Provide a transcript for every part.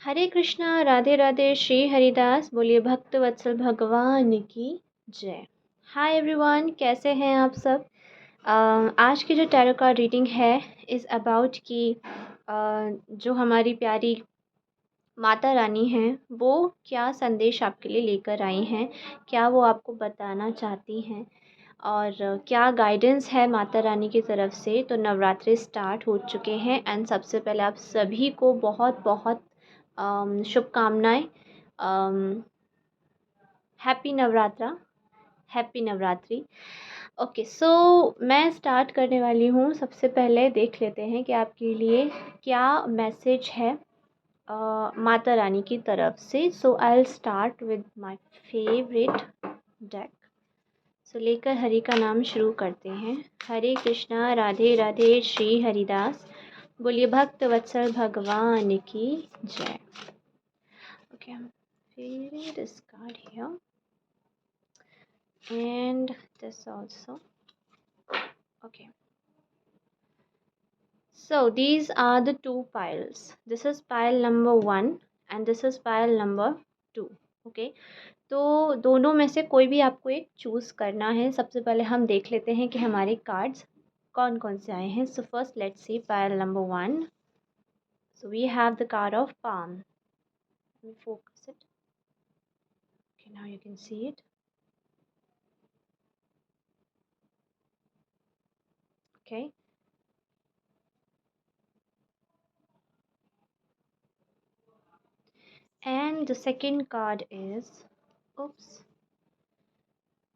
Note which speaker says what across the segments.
Speaker 1: हरे कृष्णा, राधे राधे, श्री हरिदास। बोलिए भक्त वत्सल भगवान की जय। हाय एवरीवन, कैसे हैं आप सब। आज की जो टैरो कार्ड रीडिंग है इज़ अबाउट कि जो हमारी प्यारी माता रानी हैं वो क्या संदेश आपके लिए लेकर आई हैं, क्या वो आपको बताना चाहती हैं और क्या गाइडेंस है माता रानी की तरफ से। तो नवरात्रि स्टार्ट हो चुके हैं एंड सबसे पहले आप सभी को बहुत बहुत शुभकामनाएं। Happy Navratra, happy Navratri. Okay, so मैं स्टार्ट करने वाली हूँ। सबसे पहले देख लेते हैं कि आपके लिए क्या मैसेज है माता रानी की तरफ से। So I will start with my favourite deck. So लेकर हरि का नाम शुरू करते हैं। हरे कृष्णा, राधे राधे, श्री हरिदास। बोलिए भक्त वत्सल भगवान की जय। Okay, I'm feeling this card here and this also. Okay, so these are the two piles. This is pile number 1 and this is pile number 2. Okay, तो दोनों में से कोई भी आपको एक चूज़ करना है। सबसे पहले हम देख लेते हैं कि हमारे कार्ड्स कौन कौन से आए हैं। So first let's see pile number 1. So we have the card of palm. Let me focus it. Okay, now you can see it. Okay, and the second card is, oops,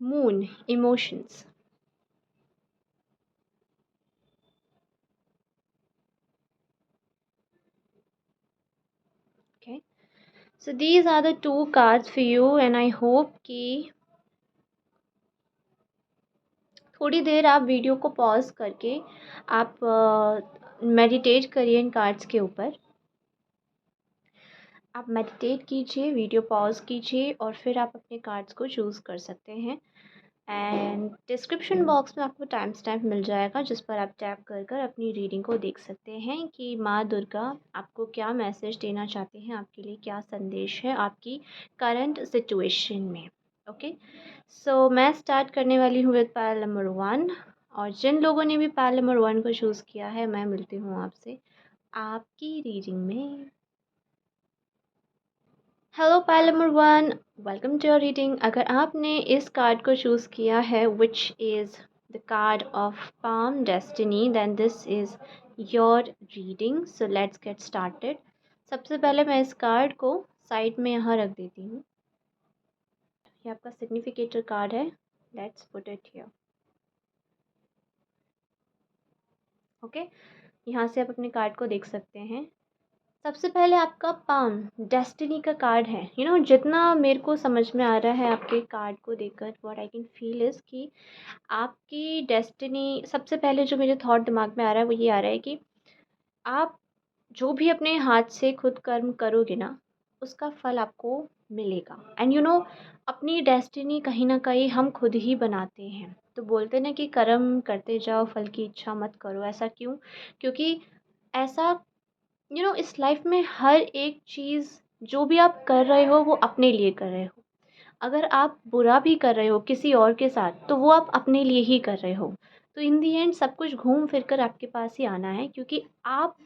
Speaker 1: moon, emotions. Okay, so these are the two cards for you and I hope कि थोड़ी देर आप video को pause करके आप meditate करिए इन cards के ऊपर। आप मेडिटेट कीजिए, वीडियो पॉज कीजिए और फिर आप अपने कार्ड्स को चूज़ कर सकते हैं। एंड डिस्क्रिप्शन बॉक्स में आपको टाइम स्टैम्प मिल जाएगा जिस पर आप टैप कर कर अपनी रीडिंग को देख सकते हैं कि माँ दुर्गा आपको क्या मैसेज देना चाहते हैं, आपके लिए क्या संदेश है आपकी करंट सिचुएशन में। ओके, सो मैं स्टार्ट करने वाली हूँ विद पायल नंबर 1 और जिन लोगों ने भी पायल नंबर 1 को चूज़ किया है मैं मिलती हूँ आपसे आपकी रीडिंग में। Hello pile number 1, welcome to your reading. अगर आपने इस कार्ड को चूज़ किया है which is the card of palm destiny, then this is your reading. So let's get started. सबसे पहले मैं इस कार्ड को साइड में यहाँ रख देती हूँ। ये आपका सिग्निफिकेटर कार्ड है। Let's put it here. Okay, यहाँ से आप अपने कार्ड को देख सकते हैं। सबसे पहले आपका पाम डेस्टिनी का कार्ड है। जितना मेरे को समझ में आ रहा है आपके कार्ड को देखकर, what I can feel is कि आपकी डेस्टिनी, सबसे पहले जो मेरे थॉट दिमाग में आ रहा है वो ये आ रहा है कि आप जो भी अपने हाथ से खुद कर्म करोगे ना उसका फल आपको मिलेगा। एंड अपनी डेस्टिनी कहीं ना कहीं हम खुद ही बनाते हैं। तो बोलते ना कि कर्म करते जाओ, फल की इच्छा मत करो। ऐसा क्यों? क्योंकि ऐसा इस लाइफ में हर एक चीज़ जो भी आप कर रहे हो वो अपने लिए कर रहे हो। अगर आप बुरा भी कर रहे हो किसी और के साथ तो वो आप अपने लिए ही कर रहे हो। तो इन दी एंड सब कुछ घूम फिर कर आपके पास ही आना है, क्योंकि आप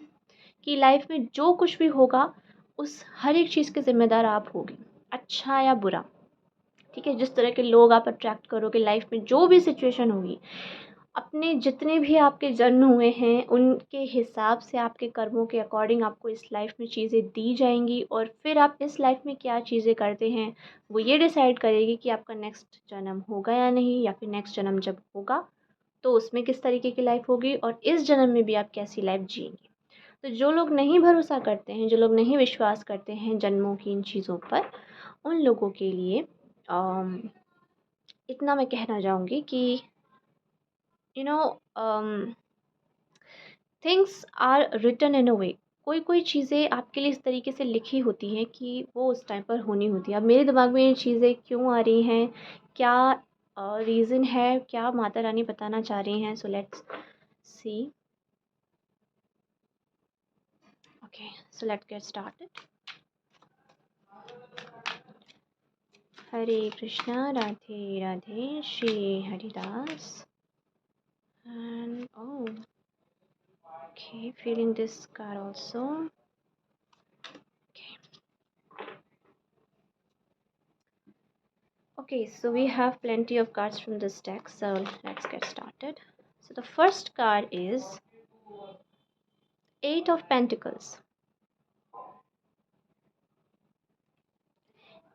Speaker 1: की लाइफ में जो कुछ भी होगा उस हर एक चीज़ के ज़िम्मेदार आप होगे, अच्छा या बुरा। ठीक है, जिस तरह के लोग आप अट्रैक्ट करोगे लाइफ में, जो भी सिचुएशन होगी, अपने जितने भी आपके जन्म हुए हैं उनके हिसाब से, आपके कर्मों के अकॉर्डिंग आपको इस लाइफ में चीज़ें दी जाएंगी और फिर आप इस लाइफ में क्या चीज़ें करते हैं वो ये डिसाइड करेगी कि आपका नेक्स्ट जन्म होगा या नहीं, या फिर नेक्स्ट जन्म जब होगा तो उसमें किस तरीके की लाइफ होगी और इस जन्म में भी आप कैसी लाइफ जिएंगे। तो जो लोग नहीं भरोसा करते हैं, जो लोग नहीं विश्वास करते हैं जन्मों की इन चीज़ों पर, उन लोगों के लिए इतना मैं कहना चाहूँगी कि you know things are written in a way. कोई कोई चीज़ें आपके लिए इस तरीके से लिखी होती हैं कि वो उस टाइम पर होनी होती है। अब मेरे दिमाग में ये चीज़ें क्यों आ रही हैं, क्या रीज़न है, क्या माता रानी बताना चाह रही हैं। So let's see. Okay, so let's get started. Hare Krishna, Radhe Radhe, Shri Haridas. And oh, okay, feeling this card also. Okay. Okay, so we have plenty of cards from this deck, so let's get started. So the first card is Eight of Pentacles.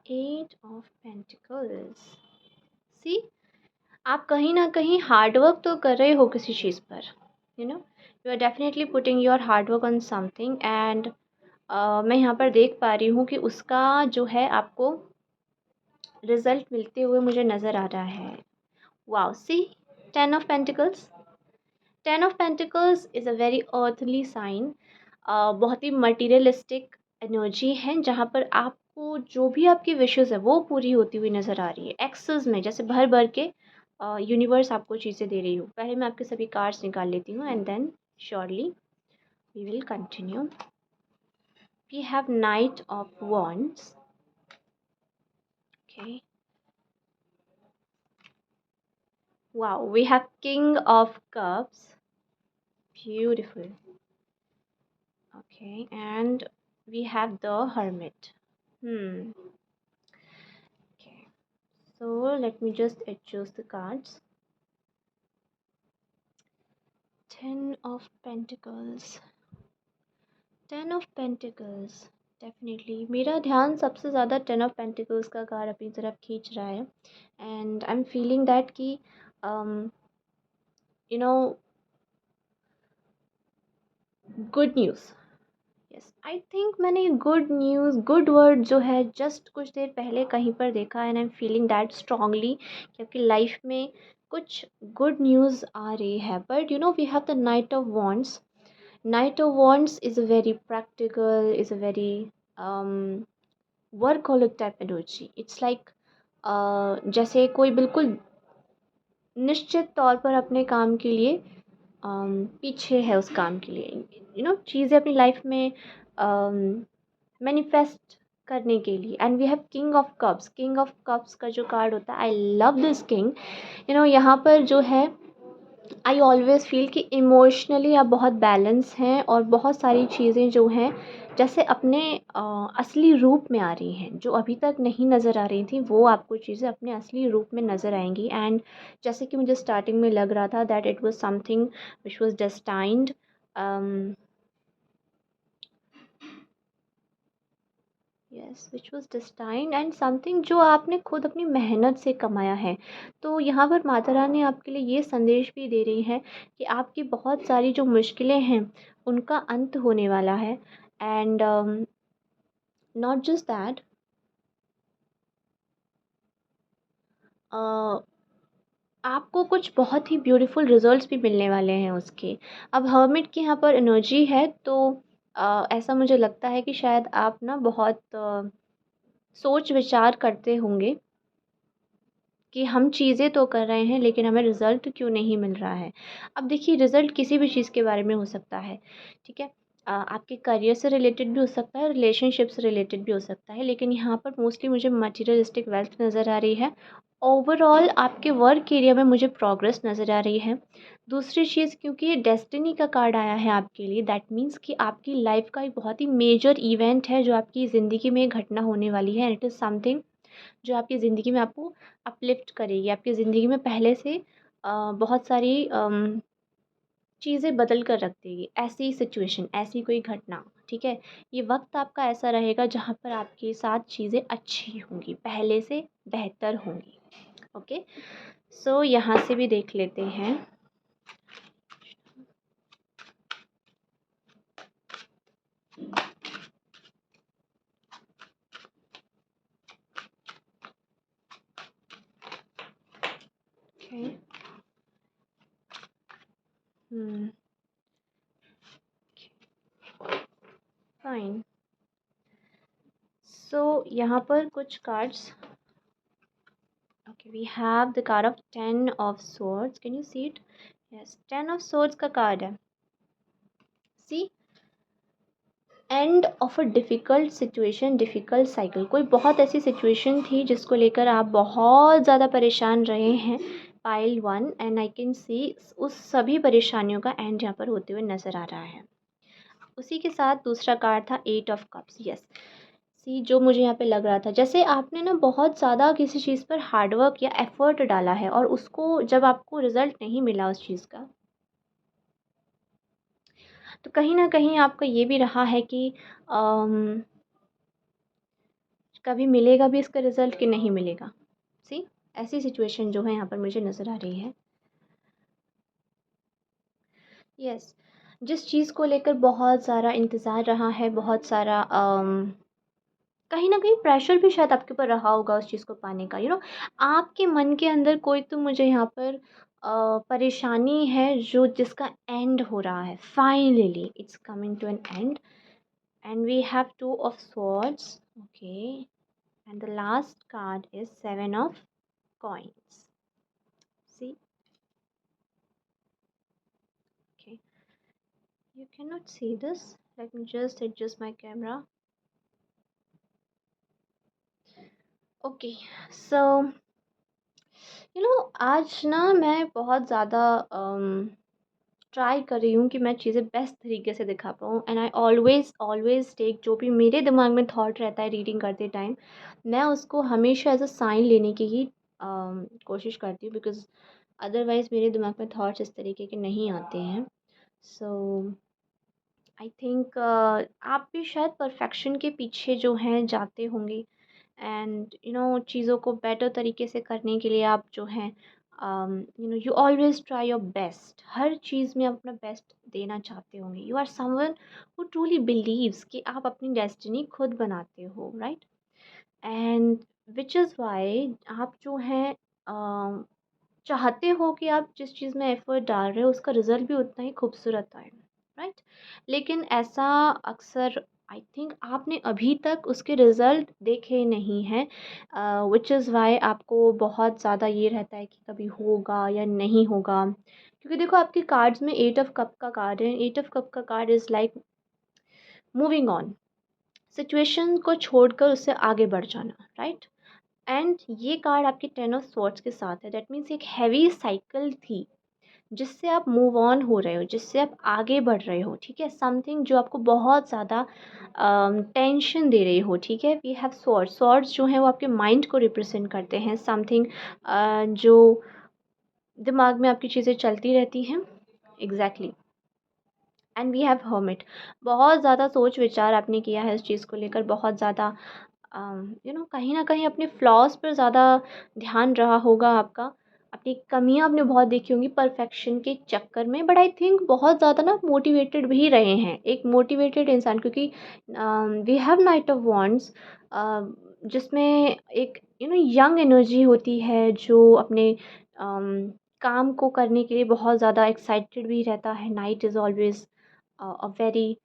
Speaker 1: Eight of Pentacles. See, आप कहीं ना कहीं hard work तो कर रहे हो किसी चीज़ पर. You know, you are definitely putting your hard work on something. And मैं यहाँ पर देख पा रही हूँ कि उसका जो है आपको रिजल्ट मिलते हुए मुझे नज़र आ रहा है. Wow, see, ten of pentacles. Ten of pentacles is a very earthly sign. बहुत ही मटीरियलिस्टिक एनर्जी है जहाँ पर आपको जो भी आपकी विशेज़ है वो पूरी होती हुई नज़र आ रही है. एक्सेस में जैसे भर भर के यूनिवर्स आपको चीज़ें दे रही हूँ. पहले मैं आपके सभी कार्ड्स निकाल लेती हूँ and then surely we will continue. We have knight of wands. Okay. Wow, we have King of Cups. Beautiful. Okay, and we have the Hermit. Okay, so let me just adjust the cards. Ten of Pentacles. Ten of Pentacles. Definitely मेरा ध्यान सबसे ज़्यादा ten of pentacles का card अपनी तरफ खींच रहा है. And I am feeling that कि you know, good news. Yes, I think मैंने गुड न्यूज़, गुड वर्ड जो है जस्ट कुछ देर पहले कहीं पर देखा. And I am feeling that strongly कि आपकी लाइफ में कुछ गुड न्यूज़ आ रही है. But you know, we have the knight of wands. Knight of Wands is a very practical, is a very workaholic type energy. It's like जैसे कोई बिल्कुल निश्चित तौर पर अपने काम के लिए पीछे है उस काम के लिए. यू नो, चीज़ें अपनी लाइफ में मैनिफेस्ट करने के लिए. And we have king of cups. King of cups का जो कार्ड होता है, I love this king. You know, यहाँ पर जो है आई ऑलवेज़ फील कि इमोशनली आप बहुत बैलेंस हैं और बहुत सारी चीज़ें जो हैं जैसे अपने असली रूप में आ रही हैं. जो अभी तक नहीं नज़र आ रही थी वो आपको चीज़ें अपने असली रूप में नज़र आएंगी. एंड जैसे कि मुझे स्टार्टिंग में लग रहा था that it was something which was destined. Yes, which was destined and something जो आपने खुद अपनी मेहनत से कमाया है. तो यहाँ पर माता रानी आपके लिए ये संदेश भी दे रही है कि आपकी बहुत सारी जो मुश्किलें हैं उनका अंत होने वाला है. एंड नॉट जस्ट दैट, आपको कुछ बहुत ही ब्यूटीफुल रिजल्ट्स भी मिलने वाले हैं उसके. अब हर्मिट की यहाँ पर एनर्जी है तो ऐसा मुझे लगता है कि शायद आप ना बहुत सोच विचार करते होंगे कि हम चीज़ें तो कर रहे हैं लेकिन हमें रिज़ल्ट क्यों नहीं मिल रहा है. अब देखिए, रिज़ल्ट किसी भी चीज़ के बारे में हो सकता है, ठीक है. आपके करियर से रिलेटेड भी हो सकता है, रिलेशनशिप से रिलेटेड भी हो सकता है. लेकिन यहाँ पर मोस्टली मुझे मटीरियलिस्टिक वेल्थ नज़र आ रही है. ओवरऑल आपके वर्क एरिया में मुझे प्रोग्रेस नज़र आ रही है. दूसरी चीज़, क्योंकि ये डेस्टिनी का कार्ड आया है आपके लिए, दैट मीन्स कि आपकी लाइफ का एक बहुत ही मेजर इवेंट है जो आपकी ज़िंदगी में घटना होने वाली है. इट इज़ समथिंग जो आपकी ज़िंदगी में आपको अपलिफ्ट करेगी. आपकी ज़िंदगी में पहले से बहुत सारी चीज़ें बदल कर रख देगी. ऐसी सिचुएशन, ऐसी कोई घटना, ठीक है. ये वक्त आपका ऐसा रहेगा जहाँ पर आपके साथ चीज़ें अच्छी होंगी, पहले से बेहतर होंगी. ओके, सो यहाँ से भी देख लेते हैं. ओके. फाइन. सो यहाँ पर कुछ cards. Okay, we have the card of Ten of Swords. Can you see it? Yes, Ten of Swords का कार्ड है. See, end of a difficult situation, difficult cycle. कोई बहुत ऐसी सिचुएशन थी जिसको लेकर आप बहुत ज़्यादा परेशान रहे हैं, pile 1, and I can see उस सभी परेशानियों का एंड यहाँ पर होते हुए नज़र आ रहा है। उसी के साथ दूसरा कार्ड था 8 ऑफ कप्स। यस, सी जो मुझे यहाँ पे लग रहा था, जैसे आपने ना बहुत ज़्यादा किसी चीज़ पर हार्ड वर्क या एफ़र्ट डाला है और उसको जब आपको रिज़ल्ट नहीं मिला उस चीज़ का, तो कहीं न कहीं आपका ये भी रहा है कि अम, कभी मिलेगा भी इसका रिज़ल्ट कि नहीं मिलेगा। सी ऐसी सिचुएशन जो है यहाँ पर मुझे नज़र आ रही है। यस, जिस चीज़ को लेकर बहुत सारा इंतज़ार रहा है, बहुत सारा कहीं न कहीं प्रेशर भी शायद आपके ऊपर रहा होगा उस चीज़ को पाने का, आपके मन के अंदर कोई तो मुझे यहाँ पर परेशानी है जो जिसका एंड हो रहा है। Finally it's coming to an end and we have 2 of swords, okay, and the last card is 7 of coins. See, okay, you cannot see this. Let me just adjust my camera. Okay, so आज ना मैं बहुत ज़्यादा try कर रही हूँ कि मैं चीज़ें बेस्ट तरीके से दिखा पाऊँ, and I always always take जो भी मेरे दिमाग में थॉट रहता है रीडिंग करते टाइम, मैं उसको हमेशा एज़ अ साइन लेने की ही कोशिश करती हूँ, बिकॉज़ अदरवाइज़ मेरे दिमाग में थॉट्स इस तरीके के नहीं आते हैं। सो आई थिंक आप भी शायद परफेक्शन के पीछे जो हैं जाते होंगे, एंड चीज़ों को बेटर तरीके से करने के लिए आप जो हैं you always try your best. हर चीज़ में आप अपना बेस्ट देना चाहते होंगे। You are someone who truly believes कि आप अपनी डेस्टिनी खुद बनाते हो, right? And which is why आप जो हैं चाहते हो कि आप जिस चीज़ में एफ़र्ट डाल रहे हो उसका रिज़ल्ट भी उतना ही खूबसूरत आए, राइट? लेकिन ऐसा अक्सर आई थिंक आपने अभी तक उसके रिज़ल्ट देखे नहीं हैं, व्हिच इज़ व्हाई आपको बहुत ज़्यादा ये रहता है कि कभी होगा या नहीं होगा। क्योंकि देखो आपके कार्ड्स में 8 ऑफ कप का कार्ड है। 8 ऑफ कप का card is like moving on, situation को छोड़कर उससे आगे बढ़ जाना, राइट? एंड ये कार्ड आपके 10 ऑफ स्वॉर्ड्स के साथ है। दैट मीन्स एक हैवी साइकिल थी जिससे आप मूव ऑन हो रहे हो, जिससे आप आगे बढ़ रहे हो, ठीक है? समथिंग जो आपको बहुत ज़्यादा टेंशन दे रही हो, ठीक है? We have swords. स्वॉर्ड्स जो हैं वो आपके माइंड को रिप्रेजेंट करते हैं। समथिंग जो दिमाग में आपकी चीज़ें चलती रहती हैं। Exactly. And we have hermit. बहुत ज़्यादा सोच विचार आपने किया है इस चीज़ को लेकर, बहुत ज़्यादा कहीं न कहीं अपने फ्लॉज़ पर ज़्यादा ध्यान रहा होगा आपका। अपनी कमियाँ आपने बहुत देखी होंगी परफ़ेक्शन के चक्कर में, बट आई थिंक बहुत ज़्यादा ना मोटिवेटेड भी रहे हैं। एक मोटिवेटेड इंसान, क्योंकि we have knight of wands जिसमें एक यंग एनर्जी होती है जो अपने काम को करने के लिए बहुत ज़्यादा एक्साइटेड भी रहता है। Night is always a very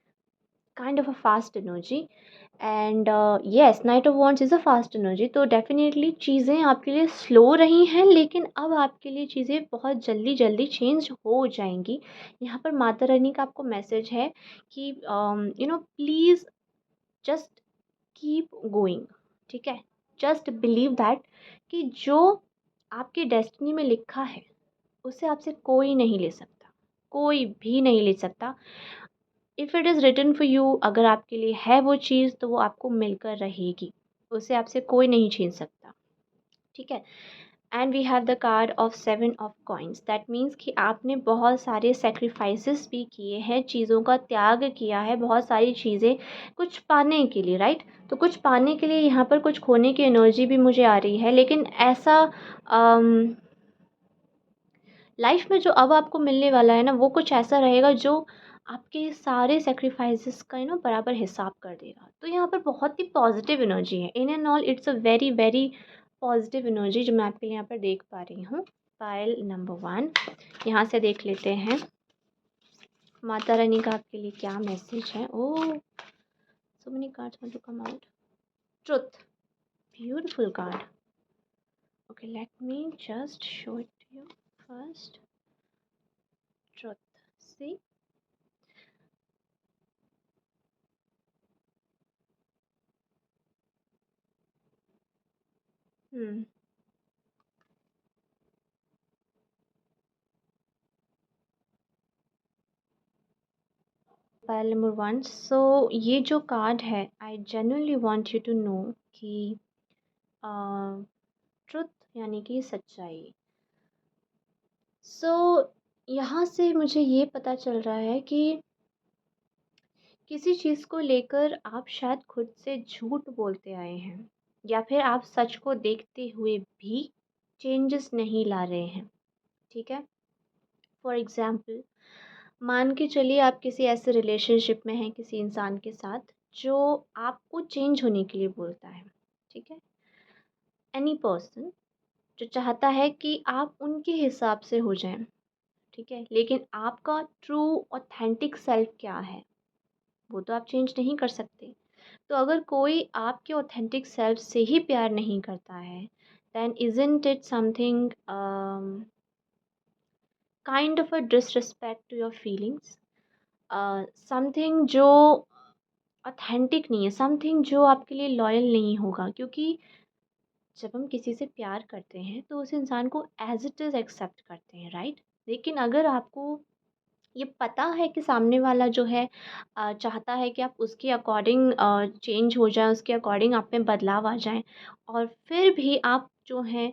Speaker 1: kind of a fast energy, and yes, Knight of Wands is a fast energy, तो डेफिनेटली चीज़ें आपके लिए स्लो रही हैं, लेकिन अब आपके लिए चीज़ें बहुत जल्दी जल्दी चेंज हो जाएंगी। यहाँ पर माता रानी का आपको मैसेज है कि प्लीज़ जस्ट कीप गोइंग, ठीक है? जस्ट बिलीव दैट कि जो आपकी डेस्टिनी में लिखा है उसे आपसे कोई नहीं ले सकता, कोई भी नहीं ले सकता। If it is written for you, अगर आपके लिए है वो चीज़ तो वो आपको मिलकर रहेगी, उसे आपसे कोई नहीं छीन सकता, ठीक है? And we have the card of 7 of coins. That means कि आपने बहुत सारे सेक्रीफाइसेस भी किए हैं, चीज़ों का त्याग किया है, बहुत सारी चीज़ें कुछ पाने के लिए, राइट? तो कुछ पाने के लिए यहाँ पर कुछ खोने की एनर्जी भी मुझे आ रही है, लेकिन ऐसा लाइफ में जो अब आपको मिलने वाला है ना, वो कुछ ऐसा रहेगा जो आपके सारे सैक्रिफाइसेस का बराबर हिसाब कर देगा। तो यहाँ पर बहुत ही पॉजिटिव एनर्जी है। In and all it's a very very positive energy जो मैं आपके लिए यहाँ पर देख पा रही हूँ। पाइल नंबर 1 यहाँ से देख लेते हैं माता रानी का आपके लिए क्या मैसेज है। Oh, so many cards want to come out. Truth, beautiful card. Okay, let me just show it to you first. Truth, see, hmm. Pile number 1, so ये जो कार्ड है, I genuinely want you to know कि uh, truth यानी कि सच्चाई। सो यहाँ से मुझे ये पता चल रहा है कि किसी चीज़ को लेकर आप शायद खुद से झूठ बोलते आए हैं, या फिर आप सच को देखते हुए भी चेंजेस नहीं ला रहे हैं, ठीक है? फॉर एग्ज़ाम्पल, मान के चलिए आप किसी ऐसे रिलेशनशिप में हैं किसी इंसान के साथ जो आपको चेंज होने के लिए बोलता है, ठीक है? एनी पर्सन जो चाहता है कि आप उनके हिसाब से हो जाएँ, ठीक है? लेकिन आपका ट्रू ऑथेंटिक सेल्फ क्या है, वो तो आप चेंज नहीं कर सकते। तो अगर कोई आपके ऑथेंटिक सेल्फ से ही प्यार नहीं करता है, then isn't it something kind of a disrespect to your feelings, something जो ऑथेंटिक नहीं है, समथिंग जो आपके लिए लॉयल नहीं होगा, क्योंकि जब हम किसी से प्यार करते हैं तो उस इंसान को एज़ इट इज़ एक्सेप्ट करते हैं, राइट? लेकिन अगर आपको ये पता है कि सामने वाला जो है चाहता है कि आप उसके अकॉर्डिंग चेंज हो जाएँ, उसके अकॉर्डिंग आप में बदलाव आ जाएँ, और फिर भी आप जो हैं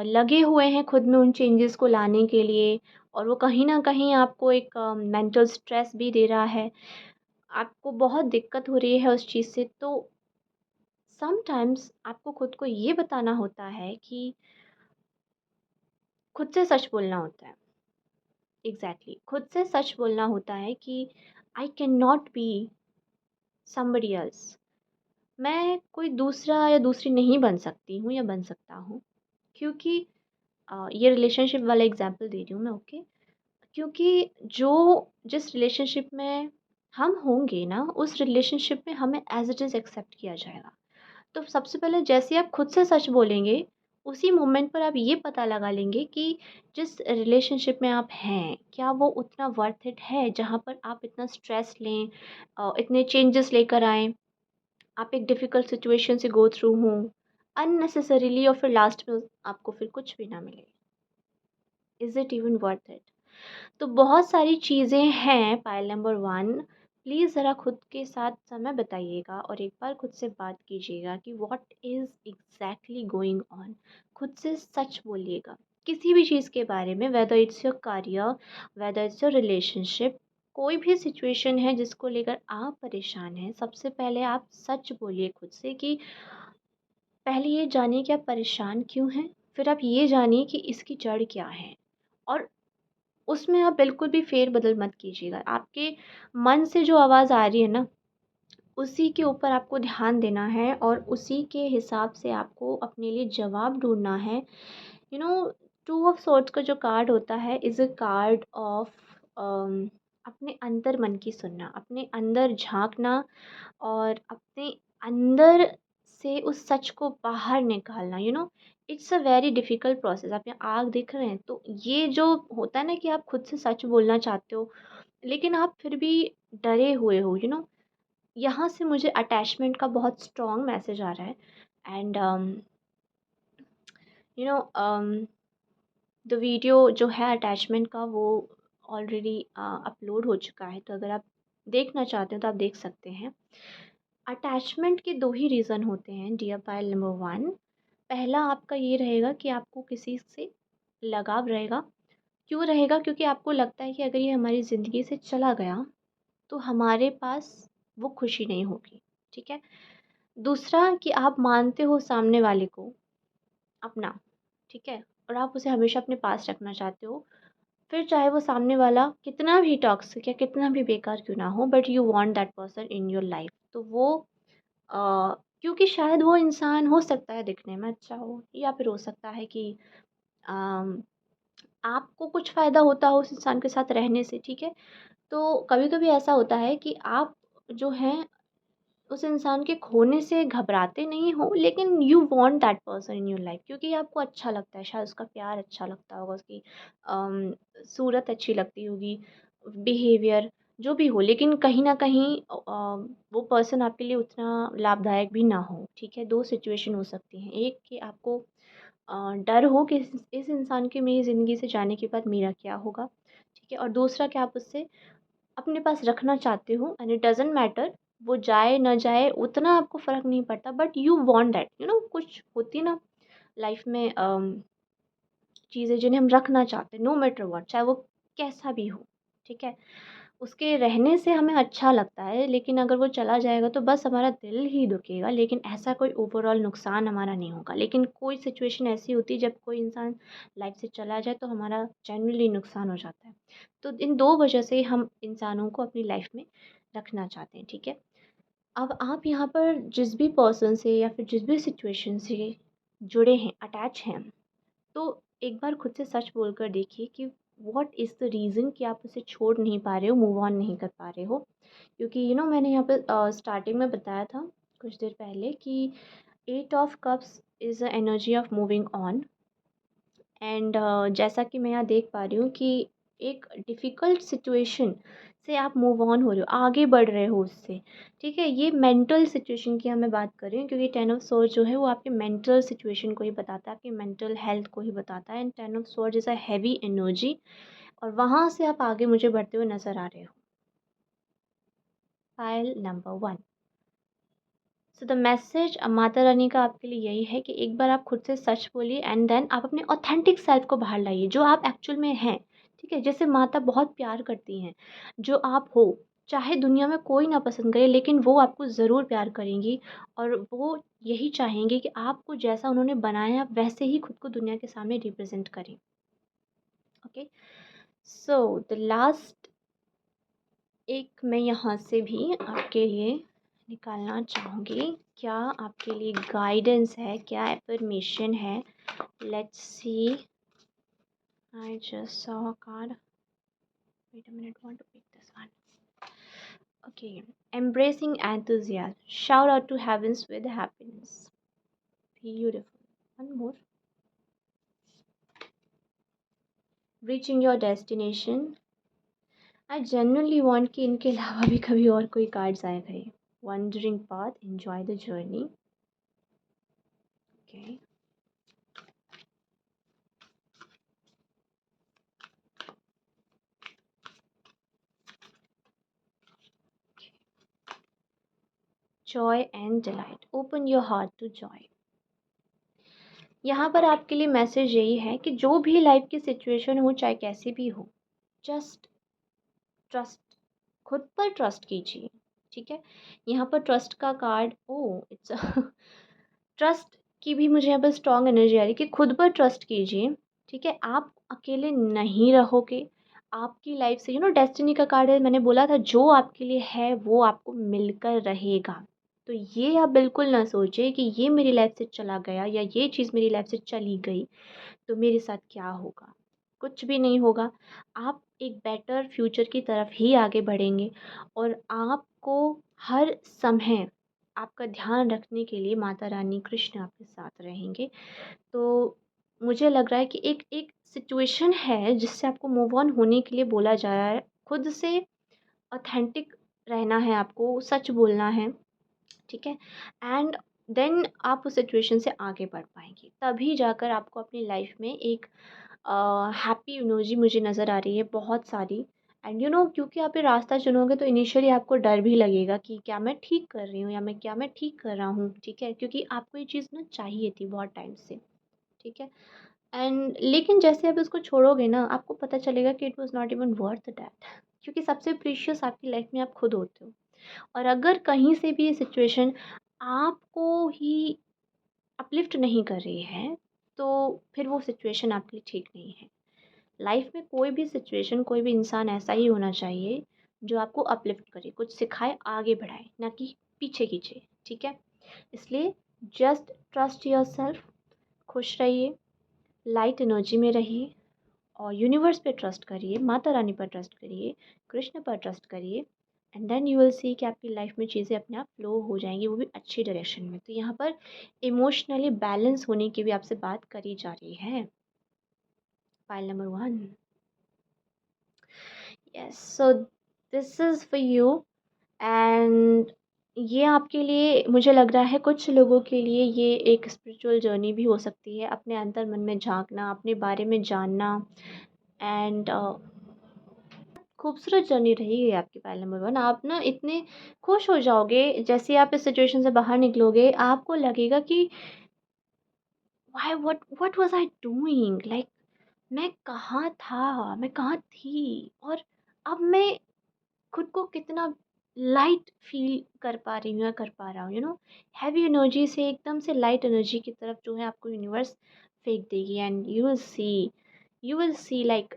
Speaker 1: लगे हुए हैं खुद में उन चेंजेस को लाने के लिए, और वो कहीं न कहीं आपको एक मेंटल स्ट्रेस भी दे रहा है, आपको बहुत दिक्कत हो रही है उस चीज़ से, तो समटाइम्स आपको खुद को ये बताना होता है कि खुद से सच बोलना होता है। एग्ज़ैक्टली, खुद से सच बोलना होता है कि आई can not be somebody else. मैं कोई दूसरा या दूसरी नहीं बन सकती हूँ या बन सकता हूँ, क्योंकि ये रिलेशनशिप वाला एग्ज़ाम्पल दे रही हूँ मैं, ओके? क्योंकि जो जिस रिलेशनशिप में हम होंगे ना, उस रिलेशनशिप में हमें एज़ इट इज़ एक्सेप्ट किया जाएगा। तो सबसे पहले जैसे ही आप खुद से सच बोलेंगे, उसी मोमेंट पर आप ये पता लगा लेंगे कि जिस रिलेशनशिप में आप हैं, क्या वो उतना वर्थ इट है, जहाँ पर आप इतना स्ट्रेस लें, इतने चेंजेस लेकर आएँ, आप एक डिफ़िकल्ट सिचुएशन से गो थ्रू हों, अननेसेसरीली, और फिर लास्ट में आपको फिर कुछ भी ना मिले। Is it even worth it? तो बहुत सारी चीज़ें हैं पाइल नंबर 1, प्लीज़ ज़रा खुद के साथ समय बिताइएगा और एक बार खुद से बात कीजिएगा कि what is exactly going on. खुद से सच बोलिएगा, किसी भी चीज़ के बारे में, whether it's your career, whether it's your relationship, कोई भी सिचुएशन है जिसको लेकर आप परेशान हैं, सबसे पहले आप सच बोलिए खुद से कि पहले ये जानिए कि आप परेशान क्यों हैं, फिर आप ये जानिए कि इसकी जड़ क्या है, और उसमें आप बिल्कुल भी फेर-बदल मत कीजिएगा। आपके मन से जो आवाज़ आ रही है ना, उसी के ऊपर आपको ध्यान देना है और उसी के हिसाब से आपको अपने लिए जवाब ढूँढना है। You know, two of swords का जो कार्ड होता है इज़ अ कार्ड ऑफ अपने अंतर मन की सुनना, अपने अंदर झाँकना, और अपने अंदर से उस सच को बाहर निकालना, it's a very difficult process. आप यहाँ आग देख रहे हैं, तो ये जो होता है ना कि आप खुद से सच बोलना चाहते हो, लेकिन आप फिर भी डरे हुए हो, यहाँ से मुझे अटैचमेंट का बहुत स्ट्रॉन्ग मैसेज आ रहा है। And you know the video जो है अटैचमेंट का, वो ऑलरेडी अपलोड हो चुका है, तो अगर आप देखना चाहते हो तो आप देख सकते हैं। अटैचमेंट के 2 ही रीज़न होते हैं डियर पाइल नंबर 1। पहला आपका ये रहेगा कि आपको किसी से लगाव रहेगा। क्यों रहेगा? क्योंकि आपको लगता है कि अगर ये हमारी ज़िंदगी से चला गया, तो हमारे पास वो खुशी नहीं होगी, ठीक है? दूसरा कि आप मानते हो सामने वाले को अपना, ठीक है? और आप उसे हमेशा अपने पास रखना चाहते हो। फिर चाहे वो सामने वाला कितना भी टॉक्सिक या कितना भी बेकार क्यों ना हो, but you want that person in your life. तो वो क्योंकि शायद वो इंसान हो सकता है दिखने में अच्छा हो, या फिर हो सकता है कि अम, आपको कुछ फ़ायदा होता हो उस इंसान के साथ रहने से, ठीक है? तो कभी-कभी ऐसा होता है कि आप जो हैं उस इंसान के खोने से घबराते नहीं हो, लेकिन you want that person in your life, क्योंकि आपको अच्छा लगता है, शायद उसका प्यार अच्छा लगता होगा, उसकी सूरत अच्छी लगती होगी, बिहेवियर, जो भी हो, लेकिन कहीं न कहीं वो पर्सन आपके लिए उतना लाभदायक भी ना हो, ठीक है? 2 सिचुएशन हो सकती हैं। एक कि आपको डर हो कि इस इंसान के मेरी ज़िंदगी से जाने के बाद मेरा क्या होगा, ठीक है? और दूसरा कि आप उससे अपने पास रखना चाहते हो एंड इट डज़न्ट मैटर वो जाए ना जाए उतना आपको फ़र्क नहीं पड़ता, बट यू वांट दैट, कुछ होती है ना लाइफ़ में चीज़ें जिन्हें हम रखना चाहते हैं नो मैटर व्हाट, चाहे वो कैसा भी हो, ठीक है? उसके रहने से हमें अच्छा लगता है, लेकिन अगर वो चला जाएगा तो बस हमारा दिल ही दुखेगा, लेकिन ऐसा कोई ओवरऑल नुकसान हमारा नहीं होगा। लेकिन कोई सिचुएशन ऐसी होती है जब कोई इंसान लाइफ से चला जाए तो हमारा जेनुइनली नुकसान हो जाता है। तो इन 2 वजह से हम इंसानों को अपनी लाइफ में रखना चाहते हैं, ठीक है? अब आप यहाँ पर जिस भी पर्सन से या फिर जिस भी सिचुएशन से जुड़े हैं, अटैच हैं, तो एक बार खुद से सच बोलकर देखिए कि व्हाट इज़ द रीज़न कि आप उसे छोड़ नहीं पा रहे हो, मूव ऑन नहीं कर पा रहे हो। क्योंकि मैंने यहाँ पे स्टार्टिंग में बताया था कुछ देर पहले कि 8 of cups is the energy of moving on. And जैसा कि मैं यहाँ देख पा रही हूँ कि एक डिफ़िकल्ट सिचुएशन से आप मूव ऑन हो रहे हो, आगे बढ़ रहे हो उससे, ठीक है? ये मेंटल सिचुएशन की मैं बात कर रही हूँ, क्योंकि 10 ऑफ स्वॉर्ड्स जो है वो आपके मेंटल सिचुएशन को ही बताता है, आपकी मेंटल हेल्थ को ही बताता है। And 10 of swords is a heavy energy, और वहाँ से आप आगे मुझे बढ़ते हुए नज़र आ रहे हो। File number 1। So the message Mata Rani का आपके लिए यही है कि एक बार आप खुद से सच बोलिए एंड देन आप अपने ऑथेंटिक सेल्फ को बाहर लाइए, जो आप एक्चुअल में हैं, ठीक है? जैसे माता बहुत प्यार करती हैं, जो आप हो, चाहे दुनिया में कोई ना पसंद करे, लेकिन वो आपको ज़रूर प्यार करेंगी, और वो यही चाहेंगी कि आपको जैसा उन्होंने बनाया आप वैसे ही खुद को दुनिया के सामने रिप्रेजेंट करें। ओके, सो द लास्ट एक मैं यहाँ से भी आपके लिए निकालना चाहूँगी। क्या आपके लिए गाइडेंस है, क्या एफर्मेशन है? Let's see. I just saw a card, wait a minute, want to pick this one. Okay, embracing enthusiasm, shout out to heavens with happiness. Beautiful. One more. Reaching your destination. I genuinely want कि इनके अलावा भी कभी और कोई cards आए भाई. Wandering path, enjoy the journey. Okay. Joy and delight. Open your heart to joy. यहाँ पर आपके लिए मैसेज यही है कि जो भी लाइफ की सिचुएशन हो, चाहे कैसी भी हो, जस्ट ट्रस्ट, खुद पर ट्रस्ट कीजिए, ठीक है? यहाँ पर ट्रस्ट का कार्ड, ओ इट्स ट्रस्ट की भी मुझे यहाँ पर स्ट्रॉन्ग एनर्जी आ रही है कि खुद पर ट्रस्ट कीजिए, ठीक है? आप अकेले नहीं रहोगे, आपकी लाइफ से डेस्टिनी का कार्ड है, मैंने बोला था जो आपके लिए है वो आपको मिलकर रहेगा। तो ये आप बिल्कुल ना सोचिए कि ये मेरी लाइफ से चला गया या ये चीज़ मेरी लाइफ से चली गई तो मेरे साथ क्या होगा? कुछ भी नहीं होगा। आप एक बेटर फ्यूचर की तरफ ही आगे बढ़ेंगे, और आपको हर समय आपका ध्यान रखने के लिए माता रानी, कृष्ण आपके साथ रहेंगे। तो मुझे लग रहा है कि एक एक सिचुएशन है जिससे आपको मूव ऑन होने के लिए बोला जा रहा है। खुद से ऑथेंटिक रहना है आपको, सच बोलना है, ठीक है? एंड देन आप उस सिचुएशन से आगे बढ़ पाएँगे। तभी जाकर आपको अपनी लाइफ में एक हैप्पी एनर्जी मुझे नज़र आ रही है बहुत सारी। एंड क्योंकि आप ये रास्ता चुनोगे तो इनिशियली आपको डर भी लगेगा कि क्या मैं ठीक कर रही हूँ या मैं ठीक कर रहा हूँ, ठीक है? क्योंकि आपको ये चीज़ ना चाहिए थी बहुत टाइम से, ठीक है? एंड लेकिन जैसे आप उसको छोड़ोगे ना, आपको पता चलेगा कि it was not even worth that, क्योंकि सबसे प्रीशियस आपकी लाइफ में आप खुद होते हो। और अगर कहीं से भी ये सिचुएशन आपको ही अपलिफ्ट नहीं कर रही है, तो फिर वो सिचुएशन आपके लिए ठीक नहीं है। लाइफ में कोई भी सिचुएशन, कोई भी इंसान ऐसा ही होना चाहिए जो आपको अपलिफ्ट करे, कुछ सिखाए, आगे बढ़ाए, ना कि पीछे खींचे, ठीक है? इसलिए जस्ट ट्रस्ट योरसेल्फ, खुश रहिए, लाइट एनर्जी में रहिए, और यूनिवर्स पे ट्रस्ट करिए, माता रानी पर ट्रस्ट करिए, कृष्ण पर ट्रस्ट करिए, and then you will see कि आपकी लाइफ में चीज़ें अपने आप फ्लो हो जाएंगी, वो भी अच्छी डायरेक्शन में। तो यहाँ पर इमोशनली बैलेंस होने की भी आपसे बात करी जा रही है। File number 1। Yes, so this is for you. And ये आपके लिए, मुझे लग रहा है कुछ लोगों के लिए ये एक स्पिरिचुअल जर्नी भी हो सकती है, अपने अंतर मन में झाँकना, अपने बारे में जानना। एंड खूबसूरत जर्नी रहेगी आपकी पाइल नंबर 1। आप ना इतने खुश हो जाओगे, जैसे आप इस सिचुएशन से बाहर निकलोगे, आपको लगेगा कि why what was I doing, like मैं कहाँ था, मैं कहाँ थी, और अब मैं खुद को कितना लाइट फ़ील कर पा रही हूँ या कर पा रहा हूँ, हैवी एनर्जी से एकदम से लाइट एनर्जी की तरफ जो है आपको यूनिवर्स फेंक देगी। And you will C like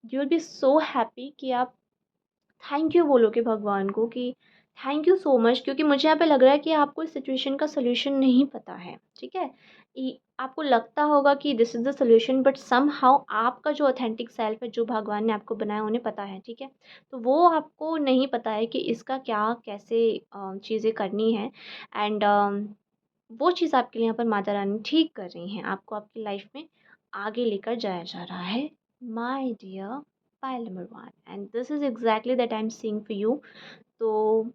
Speaker 1: you will be so happy कि आप थैंक यू बोलोगे भगवान को कि थैंक यू सो मच, क्योंकि मुझे यहाँ पे लग रहा है कि आपको इस सिचुएशन का सोल्यूशन नहीं पता है, ठीक है। आपको लगता होगा कि this is the solution, but somehow आपका जो ऑथेंटिक सेल्फ है, जो भगवान ने आपको बनाया, उन्हें पता है, ठीक है। तो वो आपको नहीं पता है कि इसका क्या कैसे चीज़ें करनी है। एंड वो चीज़ आपके लिए यहाँ पर माता रानी ठीक कर रही हैं, आपको आपकी लाइफ में आगे लेकर जाया जा रहा है, my dear pile number 1। And this is exactly that I am seeing for you. तो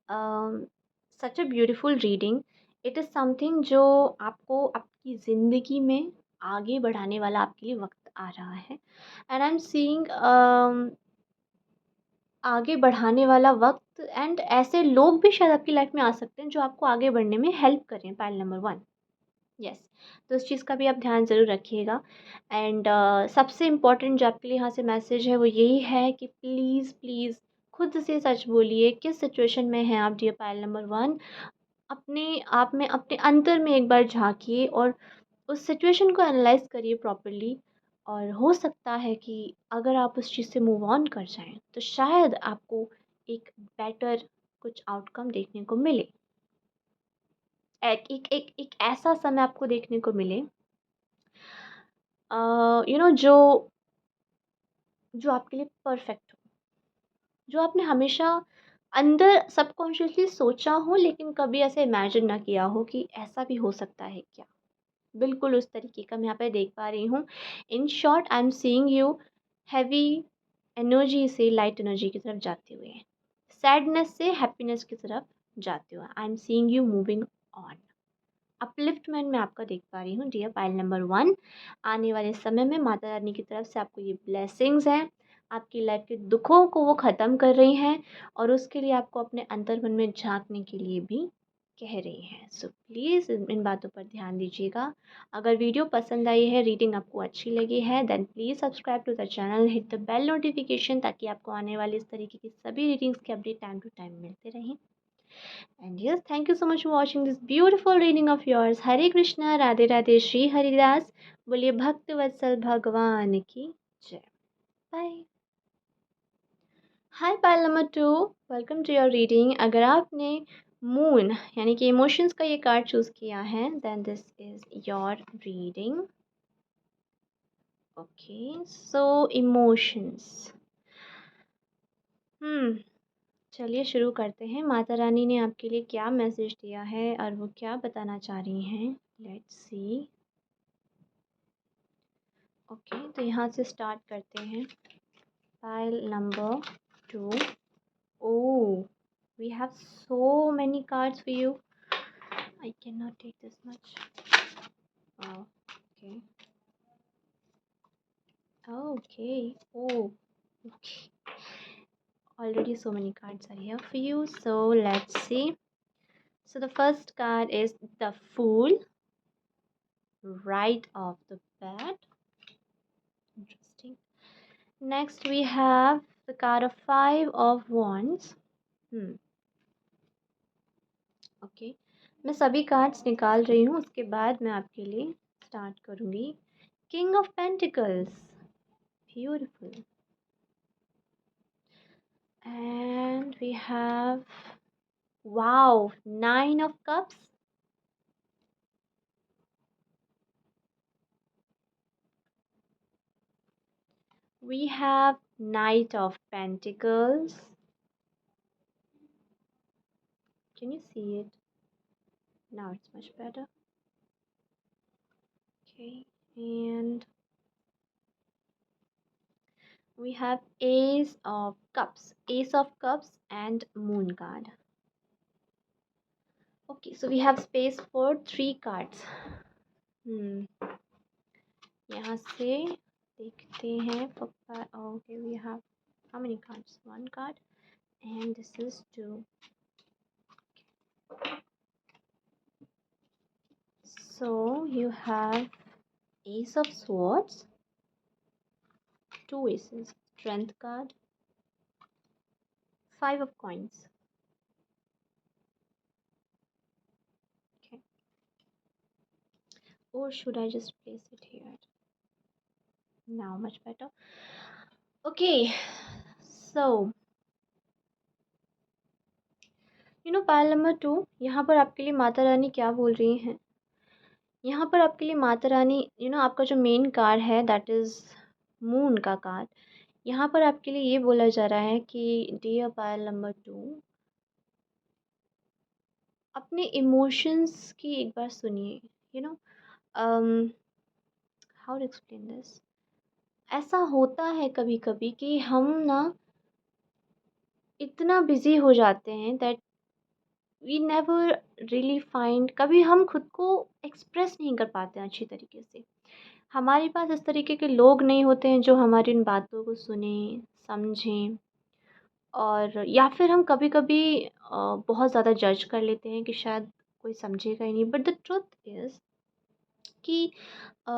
Speaker 1: such a beautiful reading. It is something जो आपको आपकी ज़िंदगी में आगे बढ़ाने वाला आपके लिए वक्त आ रहा है। एंड आई एम सीइंग आगे बढ़ाने वाला वक्त, एंड ऐसे लोग भी शायद आपकी लाइफ में आ सकते हैं जो आपको आगे बढ़ने में हेल्प करें, पाइल नंबर 1। यस। तो इस चीज़ का भी आप ध्यान ज़रूर रखिएगा। एंड सबसे इम्पोर्टेंट जो आपके लिए यहाँ से मैसेज है वो यही है कि प्लीज़ प्लीज़ खुद से सच बोलिए, किस सिचुएशन में हैं आप डियर पाइल नंबर 1। अपने आप में, अपने अंतर में एक बार झाँकिए और उस सिचुएशन को एनालाइज़ करिए प्रॉपर्ली। और हो सकता है कि अगर आप उस चीज़ से मूव ऑन कर जाएँ, तो शायद आपको एक बेटर कुछ आउटकम देखने को मिले। एक एक एक एक ऐसा समय आपको देखने को मिले जो जो आपके लिए परफेक्ट हो, जो आपने हमेशा अंदर सबकॉन्शियसली सोचा हो, लेकिन कभी ऐसे इमेजिन ना किया हो कि ऐसा भी हो सकता है क्या। बिल्कुल उस तरीके का मैं यहाँ पे देख पा रही हूँ। In short I am seeing you heavy energy से लाइट एनर्जी की तरफ जाते हुए, सैडनेस से हैप्पीनेस की तरफ जाते हुए। आई am seeing you moving on, upliftment मैं आपका देख पा रही हूँ डियर पाइल नंबर 1। आने वाले समय में माता रानी की तरफ से आपको ये ब्लेसिंग्स हैं, आपकी लाइफ के दुखों को वो ख़त्म कर रही हैं, और उसके लिए आपको अपने अंतर्मन में झाँकने के लिए भी कह रही हैं। सो प्लीज़ इन बातों पर ध्यान दीजिएगा। अगर वीडियो पसंद आई है, रीडिंग आपको अच्छी लगी है, then please subscribe to the channel, hit the bell notification, ताकि आपको आने वाली इस तरीके की सभी रीडिंग्स के अपडेट टाइम टू टाइम मिलते रहें। And yes, thank you so much for watching this beautiful reading of yours. Hare Krishna, Radhe Radhe, Shri Haridas. बोलिए भक्त वत्सल भगवान की जय। Bye. Hi pile number 2, welcome to your reading. अगर आपने moon यानी कि इमोशंस का ये कार्ड चूज़ किया है, then this is your reading. Okay, so emotions. चलिए शुरू करते हैं। माता रानी ने आपके लिए क्या मैसेज दिया है और वो क्या बताना चाह रही हैं, लेट्स सी। ओके, तो यहाँ से स्टार्ट करते हैं। Pile number 2। Oh, we have so many cards for you. I can not take this much. Okay okay oh okay, already so many cards are here for you, so let's see. So the first card is the Fool, right off the bat. Interesting. Next we have the card of Five of Wands. Okay, मैं सभी cards निकाल रही हूँ, उसके बाद मैं आपके लिए स्टार्ट करूँगी। King of pentacles, beautiful. And we have wow, nine of cups, we have Knight of Pentacles. Can you see it? Now it's much better. Okay, and We have Ace of Cups, Ace of Cups and Moon card. Okay, so we have space for 3 cards. यहाँ से देखते हैं पप्पा. Okay, we have how many cards? 1 card, and this is 2. So you have Ace of Swords, 2 aces, Strength card, 5 of coins. Okay. Or should I just place it here? Now much better. Okay. So Payal number 2, यहाँ पर आपके लिए माता रानी क्या बोल रही हैं? यहाँ पर आपके लिए माता रानी आपका जो मेन कार्ड है दैट इज़ मून का कार्ड. यहाँ पर आपके लिए ये बोला जा रहा है कि डियर पायल नंबर 2, अपने इमोशंस की एक बार सुनिए. How to explain this. ऐसा होता है कभी कभी कि हम ना इतना बिजी हो जाते हैं that we never really find, कभी हम खुद को एक्सप्रेस नहीं कर पाते हैं अच्छी तरीके से. हमारे पास इस तरीके के लोग नहीं होते हैं जो हमारी इन बातों को सुने, समझें. और या फिर हम कभी कभी बहुत ज़्यादा जज कर लेते हैं कि शायद कोई समझेगा ही नहीं. बट द ट्रुथ इज़ कि अ,